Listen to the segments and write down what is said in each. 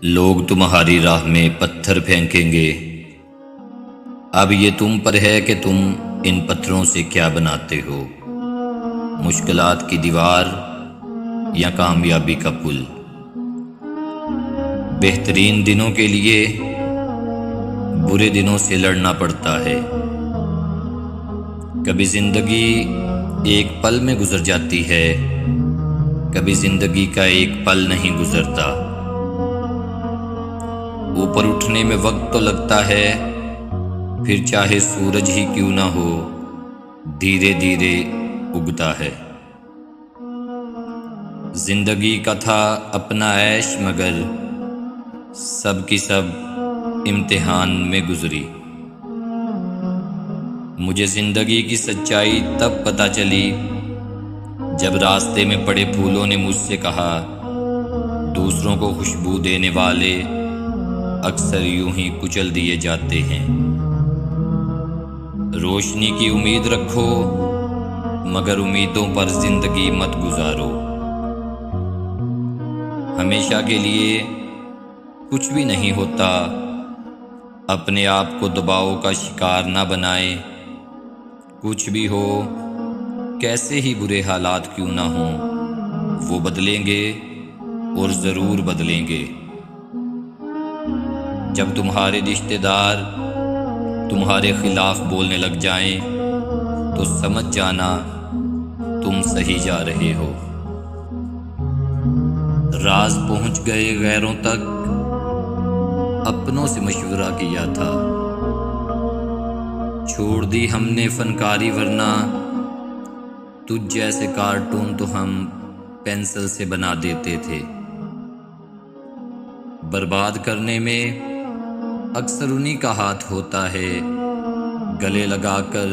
لوگ تمہاری راہ میں پتھر پھینکیں گے، اب یہ تم پر ہے کہ تم ان پتھروں سے کیا بناتے ہو، مشکلات کی دیوار یا کامیابی کا پل۔ بہترین دنوں کے لیے برے دنوں سے لڑنا پڑتا ہے۔ کبھی زندگی ایک پل میں گزر جاتی ہے، کبھی زندگی کا ایک پل نہیں گزرتا۔ اوپر اٹھنے میں وقت تو لگتا ہے، پھر چاہے سورج ہی کیوں نہ ہو دھیرے دھیرے اگتا ہے۔ زندگی کا تھا اپنا عیش مگر سب کی سب امتحان میں گزری۔ مجھے زندگی کی سچائی تب پتہ چلی جب راستے میں پڑے پھولوں نے مجھ سے کہا، دوسروں کو خوشبو دینے والے اکثر یوں ہی کچل دیے جاتے ہیں۔ روشنی کی امید رکھو مگر امیدوں پر زندگی مت گزارو۔ ہمیشہ کے لیے کچھ بھی نہیں ہوتا، اپنے آپ کو دباؤ کا شکار نہ بنائے۔ کچھ بھی ہو، کیسے ہی برے حالات کیوں نہ ہوں، وہ بدلیں گے اور ضرور بدلیں گے۔ جب تمہارے رشتہ دار تمہارے خلاف بولنے لگ جائیں تو سمجھ جانا تم صحیح جا رہے ہو۔ راز پہنچ گئے غیروں تک، اپنوں سے مشورہ کیا تھا۔ چھوڑ دی ہم نے فنکاری ورنہ تجھ جیسے کارٹون تو ہم پینسل سے بنا دیتے تھے۔ برباد کرنے میں اکثر انہی کا ہاتھ ہوتا ہے، گلے لگا کر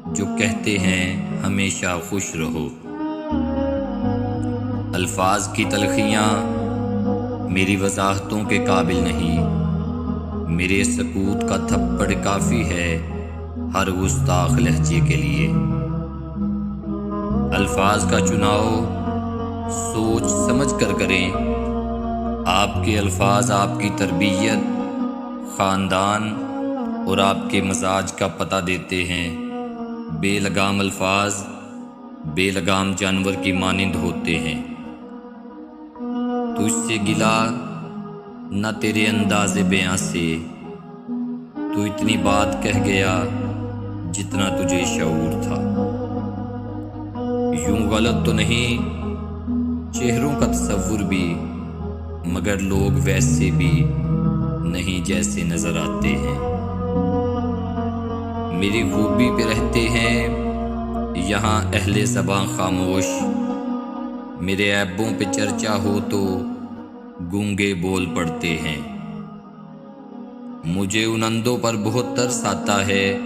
جو کہتے ہیں ہمیشہ خوش رہو۔ الفاظ کی تلخیاں میری وضاحتوں کے قابل نہیں، میرے سکوت کا تھپڑ کافی ہے ہر گستاخ لہجے کے لیے۔ الفاظ کا چناؤ سوچ سمجھ کر کریں، آپ کے الفاظ آپ کی تربیت، خاندان اور آپ کے مزاج کا پتہ دیتے ہیں۔ بے لگام الفاظ بے لگام جانور کی مانند ہوتے ہیں۔ تجھ سے گلا نہ تیرے انداز بیاں سے، تو اتنی بات کہہ گیا جتنا تجھے شعور تھا۔ یوں غلط تو نہیں چہروں کا تصور بھی، مگر لوگ ویسے بھی نہیں جیسے نظر آتے ہیں۔ میری خوبی پہ رہتے ہیں یہاں اہل زباں خاموش، میرے عیبوں پہ چرچا ہو تو گونگے بول پڑتے ہیں۔ مجھے ان اندھوں پر بہت ترس آتا ہے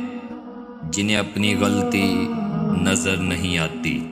جنہیں اپنی غلطی نظر نہیں آتی۔